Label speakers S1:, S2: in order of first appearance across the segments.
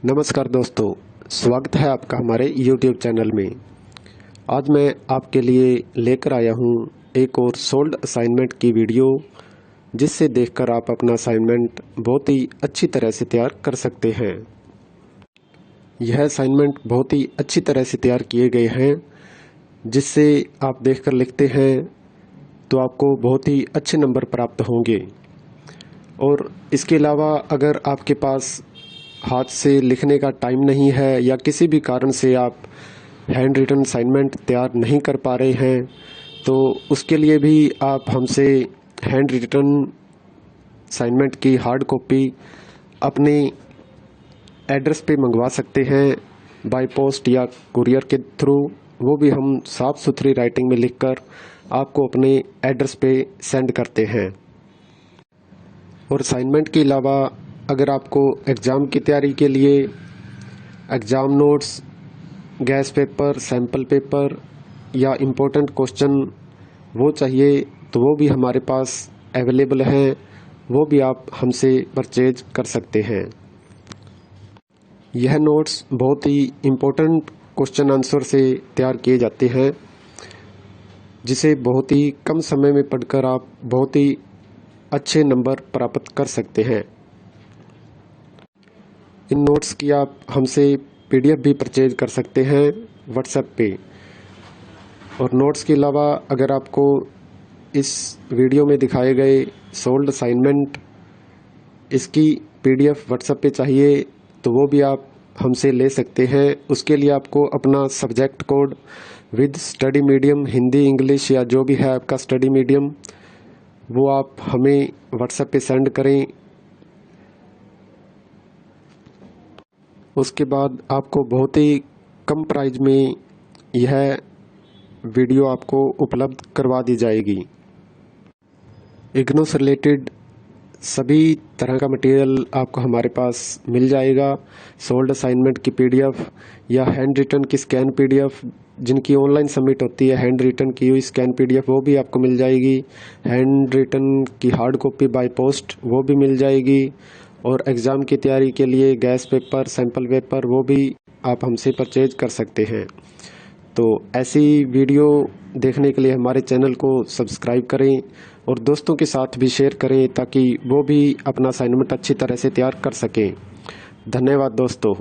S1: नमस्कार दोस्तों, स्वागत है आपका हमारे YouTube चैनल में। आज मैं आपके लिए लेकर आया हूँ एक और सोल्ड असाइनमेंट की वीडियो, जिससे देखकर आप अपना असाइनमेंट बहुत ही अच्छी तरह से तैयार कर सकते हैं। यह असाइनमेंट बहुत ही अच्छी तरह से तैयार किए गए हैं, जिससे आप देखकर लिखते हैं तो आपको बहुत ही अच्छे नंबर प्राप्त होंगे। और इसके अलावा अगर आपके पास हाथ से लिखने का टाइम नहीं है या किसी भी कारण से आप हैंड रिटन असाइनमेंट तैयार नहीं कर पा रहे हैं, तो उसके लिए भी आप हमसे हैंड रिटन असाइनमेंट की हार्ड कॉपी अपने एड्रेस पे मंगवा सकते हैं, बाय पोस्ट या कुरियर के थ्रू। वो भी हम साफ़ सुथरी राइटिंग में लिखकर आपको अपने एड्रेस पे सेंड करते हैं। और असाइनमेंट के अलावा अगर आपको एग्ज़ाम की तैयारी के लिए exam notes, gas paper, sample paper या इम्पोर्टेंट क्वेश्चन वो चाहिए, तो वो भी हमारे पास अवेलेबल हैं। वो भी आप हमसे परचेज कर सकते हैं। यह नोट्स बहुत ही इम्पोर्टेंट क्वेश्चन आंसर से तैयार किए जाते हैं, जिसे बहुत ही कम समय में पढ़कर आप बहुत ही अच्छे नंबर प्राप्त कर सकते हैं। इन नोट्स की आप हमसे PDF भी परचेज कर सकते हैं व्हाट्सएप पे। और नोट्स के अलावा अगर आपको इस वीडियो में दिखाए गए सोल्ड असाइनमेंट इसकी PDF व्हाट्सएप पे चाहिए, तो वो भी आप हमसे ले सकते हैं। उसके लिए आपको अपना subject code with study medium, Hindi, English या जो भी है आपका स्टडी मीडियम, वो आप हमें व्हाट्सएप पे सेंड करें। उसके बाद आपको बहुत ही कम प्राइस में यह वीडियो आपको उपलब्ध करवा दी जाएगी। इग्नू से रिलेटेड सभी तरह का मटेरियल आपको हमारे पास मिल जाएगा। सोल्ड असाइनमेंट की PDF या हैंड रिटन की स्कैन PDF, जिनकी ऑनलाइन सबमिट होती है, हैंड रिटन की हुई स्कैन PDF वो भी आपको मिल जाएगी। हैंड रिटन की हार्ड कॉपी बाय पोस्ट वो भी मिल जाएगी। और एग्ज़ाम की तैयारी के लिए गैस पेपर, सैम्पल पेपर वो भी आप हमसे परचेज कर सकते हैं। तो ऐसी वीडियो देखने के लिए हमारे चैनल को सब्सक्राइब करें और दोस्तों के साथ भी शेयर करें, ताकि वो भी अपना असाइनमेंट अच्छी तरह से तैयार कर सकें। धन्यवाद दोस्तों।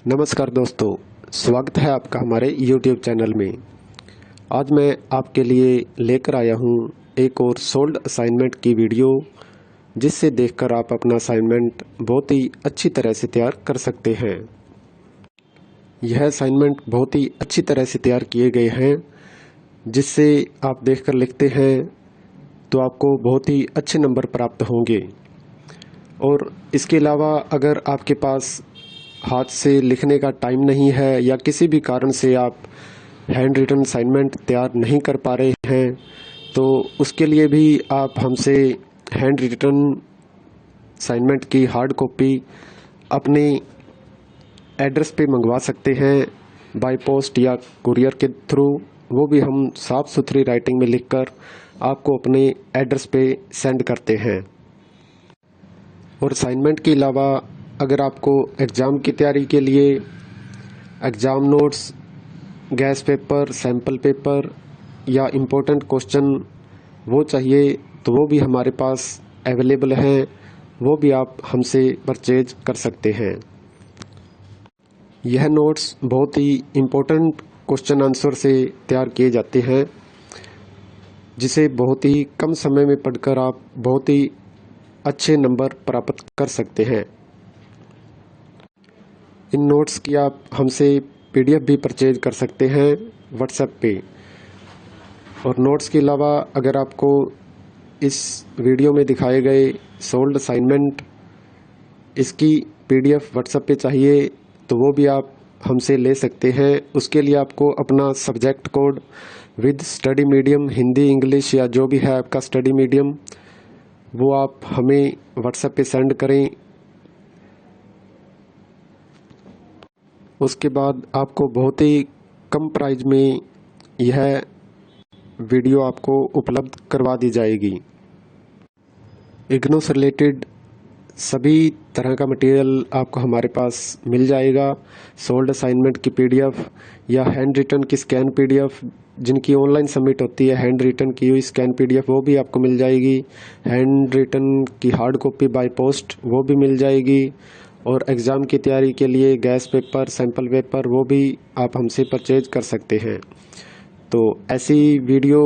S1: नमस्कार दोस्तों, स्वागत है आपका हमारे YouTube चैनल में। आज मैं आपके लिए लेकर आया हूँ एक और सोल्ड असाइनमेंट की वीडियो, जिससे देखकर आप अपना असाइनमेंट बहुत ही अच्छी तरह से तैयार कर सकते हैं। यह असाइनमेंट बहुत ही अच्छी तरह से तैयार किए गए हैं, जिससे आप देखकर लिखते हैं तो आपको बहुत ही अच्छे नंबर प्राप्त होंगे। और इसके अलावा अगर आपके पास हाथ से लिखने का टाइम नहीं है या किसी भी कारण से आप हैंड रिटन असाइनमेंट तैयार नहीं कर पा रहे हैं, तो उसके लिए भी आप हमसे हैंड रिटन असाइनमेंट की हार्ड कॉपी अपने एड्रेस पे मंगवा सकते हैं, बाय पोस्ट या कुरियर के थ्रू। वो भी हम साफ़ सुथरी राइटिंग में लिखकर आपको अपने एड्रेस पे सेंड करते हैं। और असाइनमेंट के अलावा अगर आपको एग्ज़ाम की तैयारी के लिए exam notes, gas paper, sample paper या इम्पोर्टेंट क्वेश्चन वो चाहिए, तो वो भी हमारे पास अवेलेबल हैं। वो भी आप हमसे परचेज कर सकते हैं। यह नोट्स बहुत ही इम्पोर्टेंट क्वेश्चन आंसर से तैयार किए जाते हैं, जिसे बहुत ही कम समय में पढ़कर आप बहुत ही अच्छे नंबर प्राप्त कर सकते हैं। इन नोट्स की आप हमसे PDF भी परचेज कर सकते हैं व्हाट्सएप पे। और नोट्स के अलावा अगर आपको इस वीडियो में दिखाए गए सोल्ड असाइनमेंट इसकी PDF व्हाट्सएप पे चाहिए, तो वो भी आप हमसे ले सकते हैं। उसके लिए आपको अपना subject code with study medium, Hindi, English या जो भी है आपका स्टडी मीडियम, वो आप हमें व्हाट्सएप पे सेंड करें। उसके बाद आपको बहुत ही कम प्राइस में यह वीडियो आपको उपलब्ध करवा दी जाएगी। इग्नू से रिलेटेड सभी तरह का मटेरियल आपको हमारे पास मिल जाएगा। सोल्ड असाइनमेंट की पीडीएफ या हैंड रिटन की स्कैन पीडीएफ, जिनकी ऑनलाइन सबमिट होती है, हैंड रिटन की हुई स्कैन पीडीएफ वो भी आपको मिल जाएगी। हैंड रिटन की हार्ड कॉपी बाय पोस्ट वो भी मिल जाएगी। और एग्ज़ाम की तैयारी के लिए गैस पेपर, सैम्पल पेपर वो भी आप हमसे परचेज कर सकते हैं। तो ऐसी वीडियो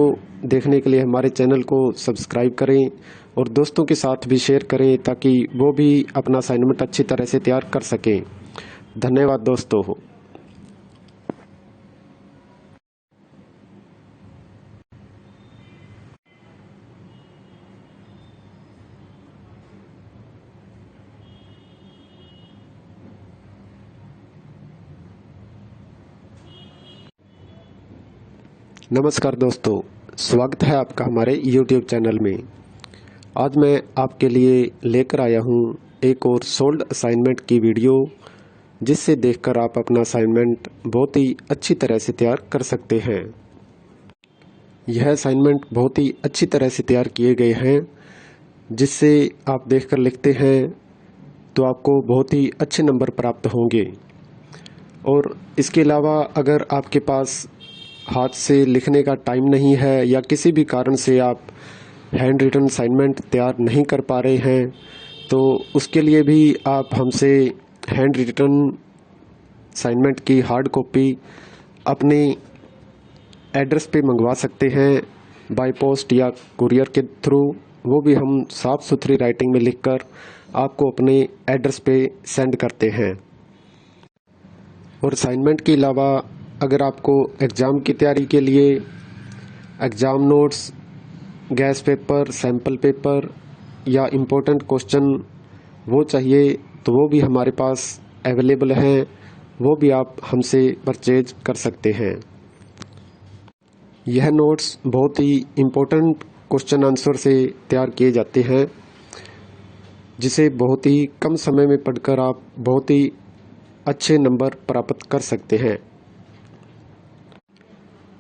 S1: देखने के लिए हमारे चैनल को सब्सक्राइब करें और दोस्तों के साथ भी शेयर करें ताकि वो भी अपना असाइनमेंट अच्छी तरह से तैयार कर सकें। धन्यवाद दोस्तों। नमस्कार दोस्तों, स्वागत है आपका हमारे YouTube चैनल में। आज मैं आपके लिए लेकर आया हूँ एक और सोल्ड असाइनमेंट की वीडियो, जिससे देखकर आप अपना असाइनमेंट बहुत ही अच्छी तरह से तैयार कर सकते हैं। यह असाइनमेंट बहुत ही अच्छी तरह से तैयार किए गए हैं, जिससे आप देखकर लिखते हैं तो आपको बहुत ही अच्छे नंबर प्राप्त होंगे। और इसके अलावा अगर आपके पास हाथ से लिखने का टाइम नहीं है या किसी भी कारण से आप हैंड रिटन असाइनमेंट तैयार नहीं कर पा रहे हैं, तो उसके लिए भी आप हमसे हैंड रिटन असाइनमेंट की हार्ड कॉपी अपने एड्रेस पे मंगवा सकते हैं, बाय पोस्ट या कुरियर के थ्रू। वो भी हम साफ़ सुथरी राइटिंग में लिखकर आपको अपने एड्रेस पे सेंड करते हैं। और असाइनमेंट के अलावा अगर आपको एग्ज़ाम की तैयारी के लिए exam notes, gas paper, sample paper या इम्पोर्टेंट क्वेश्चन वो चाहिए, तो वो भी हमारे पास अवेलेबल हैं। वो भी आप हमसे परचेज कर सकते हैं। यह नोट्स बहुत ही इम्पोर्टेंट क्वेश्चन आंसर से तैयार किए जाते हैं, जिसे बहुत ही कम समय में पढ़कर आप बहुत ही अच्छे नंबर प्राप्त कर सकते हैं।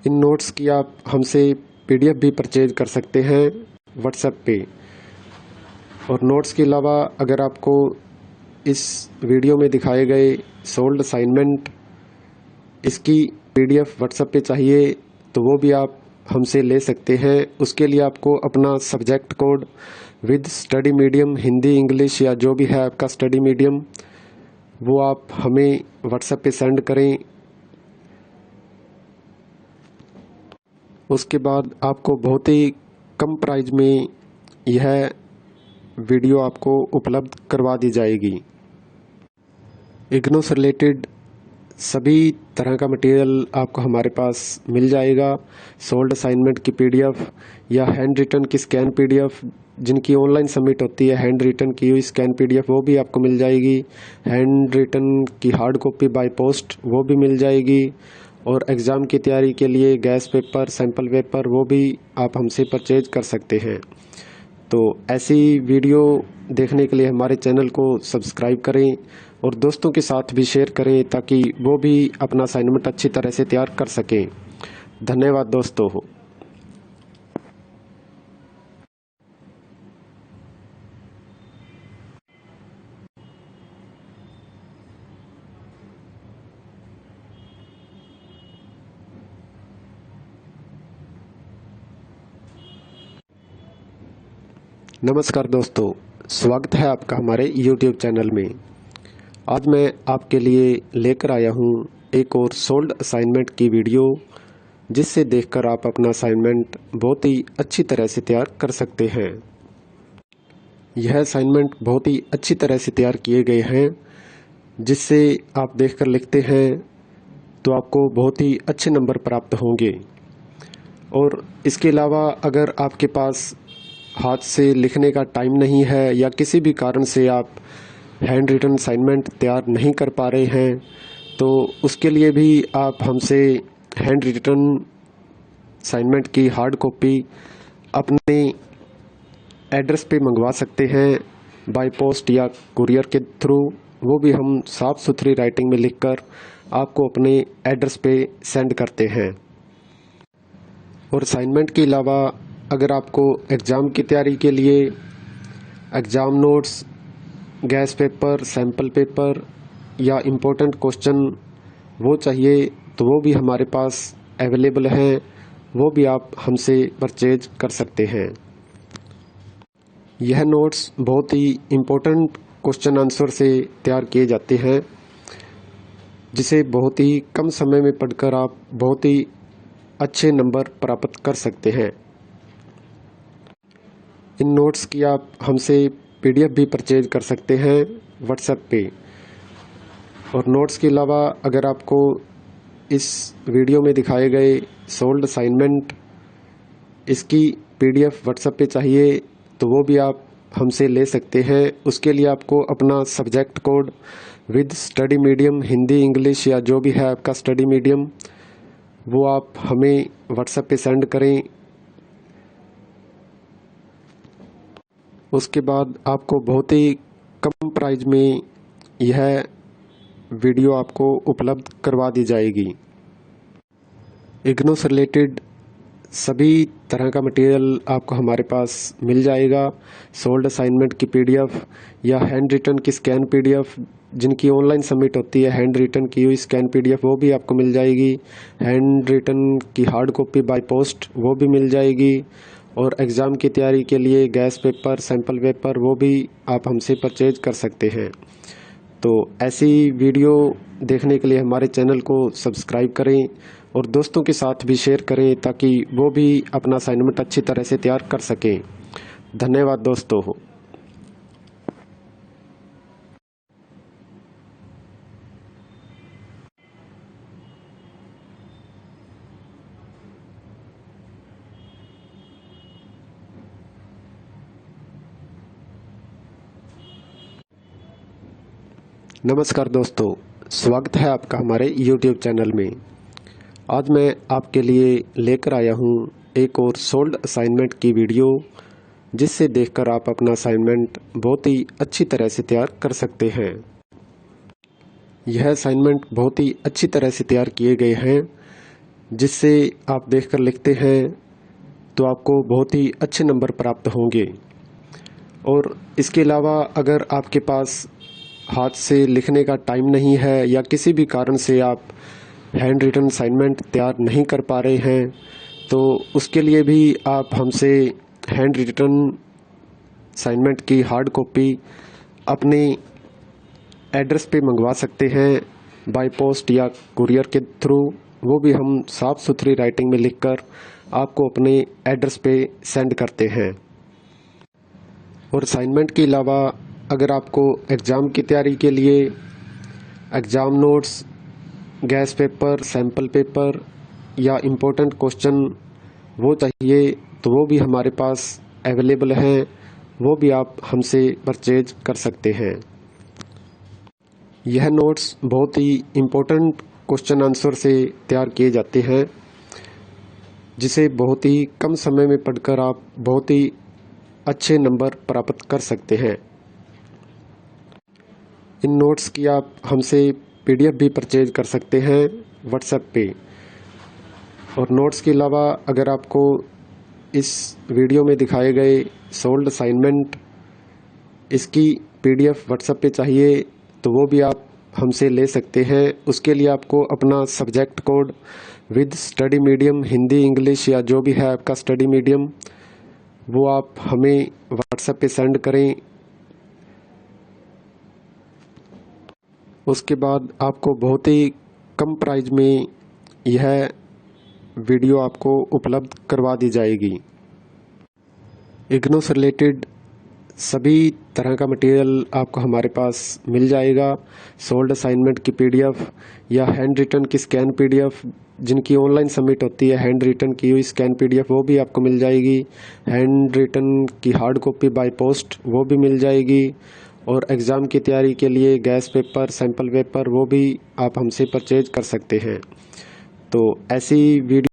S1: इन नोट्स की आप हमसे पीडीएफ भी परचेज कर सकते हैं व्हाट्सएप पे। और नोट्स के अलावा अगर आपको इस वीडियो में दिखाए गए सोल्ड असाइनमेंट इसकी पीडीएफ व्हाट्सएप पे चाहिए, तो वो भी आप हमसे ले सकते हैं। उसके लिए आपको अपना subject code with study medium, Hindi, English या जो भी है आपका स्टडी मीडियम, वो आप हमें व्हाट्सएप पे सेंड करें। उसके बाद आपको बहुत ही कम प्राइस में यह वीडियो आपको उपलब्ध करवा दी जाएगी। इग्नू से रिलेटेड सभी तरह का मटेरियल आपको हमारे पास मिल जाएगा। सोल्ड असाइनमेंट की पीडीएफ या हैंड रिटन की स्कैन पीडीएफ, जिनकी ऑनलाइन सबमिट होती है, हैंड रिटन की हुई स्कैन पीडीएफ वो भी आपको मिल जाएगी। हैंड रिटन की हार्ड कॉपी बाय पोस्ट वो भी मिल जाएगी। और एग्ज़ाम की तैयारी के लिए गैस पेपर, सैम्पल पेपर वो भी आप हमसे परचेज कर सकते हैं। तो ऐसी वीडियो देखने के लिए हमारे चैनल को सब्सक्राइब करें और दोस्तों के साथ भी शेयर करें ताकि वो भी अपना असाइनमेंट अच्छी तरह से तैयार कर सकें। धन्यवाद दोस्तों। नमस्कार दोस्तों, स्वागत है आपका हमारे YouTube चैनल में। आज मैं आपके लिए लेकर आया हूँ एक और सोल्ड असाइनमेंट की वीडियो, जिससे देखकर आप अपना असाइनमेंट बहुत ही अच्छी तरह से तैयार कर सकते हैं। यह असाइनमेंट बहुत ही अच्छी तरह से तैयार किए गए हैं, जिससे आप देखकर लिखते हैं तो आपको बहुत ही अच्छे नंबर प्राप्त होंगे। और इसके अलावा अगर आपके पास हाथ से लिखने का टाइम नहीं है या किसी भी कारण से आप हैंड रिटन असाइनमेंट तैयार नहीं कर पा रहे हैं, तो उसके लिए भी आप हमसे हैंड रिटन असाइनमेंट की हार्ड कॉपी अपने एड्रेस पे मंगवा सकते हैं बाय पोस्ट या कुरियर के थ्रू, वो भी हम साफ़ सुथरी राइटिंग में लिखकर आपको अपने एड्रेस पे सेंड करते हैं। और असाइनमेंट के अलावा अगर आपको एग्ज़ाम की तैयारी के लिए exam notes, gas paper, sample paper या इम्पोर्टेंट क्वेश्चन वो चाहिए तो वो भी हमारे पास अवेलेबल हैं, वो भी आप हमसे परचेज कर सकते हैं। यह नोट्स बहुत ही इम्पोर्टेंट क्वेश्चन आंसर से तैयार किए जाते हैं, जिसे बहुत ही कम समय में पढ़कर आप बहुत ही अच्छे नंबर प्राप्त कर सकते हैं। इन नोट्स की आप हमसे PDF भी परचेज कर सकते हैं व्हाट्सएप पे। और नोट्स के अलावा अगर आपको इस वीडियो में दिखाए गए सोल्ड असाइनमेंट इसकी PDF व्हाट्सएप पे चाहिए तो वो भी आप हमसे ले सकते हैं। उसके लिए आपको अपना subject code with study medium, Hindi, English या जो भी है आपका स्टडी मीडियम, वो आप हमें व्हाट्सएप पे सेंड करें। उसके बाद आपको बहुत ही कम प्राइस में यह वीडियो आपको उपलब्ध करवा दी जाएगी। इग्नू से रिलेटेड सभी तरह का मटेरियल आपको हमारे पास मिल जाएगा। सोल्ड असाइनमेंट की PDF या हैंड रिटन की स्कैन PDF, जिनकी ऑनलाइन सबमिट होती है, हैंड रिटन की हुई स्कैन PDF वो भी आपको मिल जाएगी। हैंड रिटन की हार्ड कॉपी बाय पोस्ट वो भी मिल जाएगी। और एग्ज़ाम की तैयारी के लिए गैस पेपर, सैम्पल पेपर वो भी आप हमसे परचेज कर सकते हैं। तो ऐसी वीडियो देखने के लिए हमारे चैनल को सब्सक्राइब करें और दोस्तों के साथ भी शेयर करें ताकि वो भी अपना असाइनमेंट अच्छी तरह से तैयार कर सकें। धन्यवाद दोस्तों। नमस्कार दोस्तों, स्वागत है आपका हमारे YouTube चैनल में। आज मैं आपके लिए लेकर आया हूँ एक और सोल्ड असाइनमेंट की वीडियो, जिससे देखकर आप अपना असाइनमेंट बहुत ही अच्छी तरह से तैयार कर सकते हैं। यह असाइनमेंट बहुत ही अच्छी तरह से तैयार किए गए हैं, जिससे आप देखकर लिखते हैं तो आपको बहुत ही अच्छे नंबर प्राप्त होंगे। और इसके अलावा अगर आपके पास हाथ से लिखने का टाइम नहीं है या किसी भी कारण से आप हैंड रिटन असाइनमेंट तैयार नहीं कर पा रहे हैं, तो उसके लिए भी आप हमसे हैंड रिटन असाइनमेंट की हार्ड कॉपी अपने एड्रेस पे मंगवा सकते हैं बाय पोस्ट या कुरियर के थ्रू, वो भी हम साफ़ सुथरी राइटिंग में लिखकर आपको अपने एड्रेस पे सेंड करते हैं। और असाइनमेंट के अलावा अगर आपको एग्ज़ाम की तैयारी के लिए exam notes, gas paper, sample paper या इम्पोर्टेंट क्वेश्चन वो चाहिए तो वो भी हमारे पास अवेलेबल हैं, वो भी आप हमसे परचेज कर सकते हैं। यह नोट्स बहुत ही इम्पोर्टेंट क्वेश्चन आंसर से तैयार किए जाते हैं, जिसे बहुत ही कम समय में पढ़कर आप बहुत ही अच्छे नंबर प्राप्त कर सकते हैं। इन नोट्स की आप हमसे PDF भी परचेज कर सकते हैं व्हाट्सएप पे। और नोट्स के अलावा अगर आपको इस वीडियो में दिखाए गए सोल्ड असाइनमेंट इसकी PDF व्हाट्सएप पे चाहिए तो वो भी आप हमसे ले सकते हैं। उसके लिए आपको अपना subject code with study medium, Hindi, English या जो भी है आपका स्टडी मीडियम, वो आप हमें व्हाट्सएप पे सेंड करें। उसके बाद आपको बहुत ही कम प्राइस में यह वीडियो आपको उपलब्ध करवा दी जाएगी। इग्नू से रिलेटेड सभी तरह का मटेरियल आपको हमारे पास मिल जाएगा। सोल्ड असाइनमेंट की PDF या हैंड रिटन की स्कैन PDF, जिनकी ऑनलाइन सबमिट होती है, हैंड रिटन की हुई स्कैन PDF वो भी आपको मिल जाएगी। हैंड रिटन की हार्ड कॉपी बाय पोस्ट वो भी मिल जाएगी। और एग्ज़ाम की तैयारी के लिए गैस पेपर, सैम्पल पेपर वो भी आप हमसे परचेज कर सकते हैं। तो ऐसी वीडियो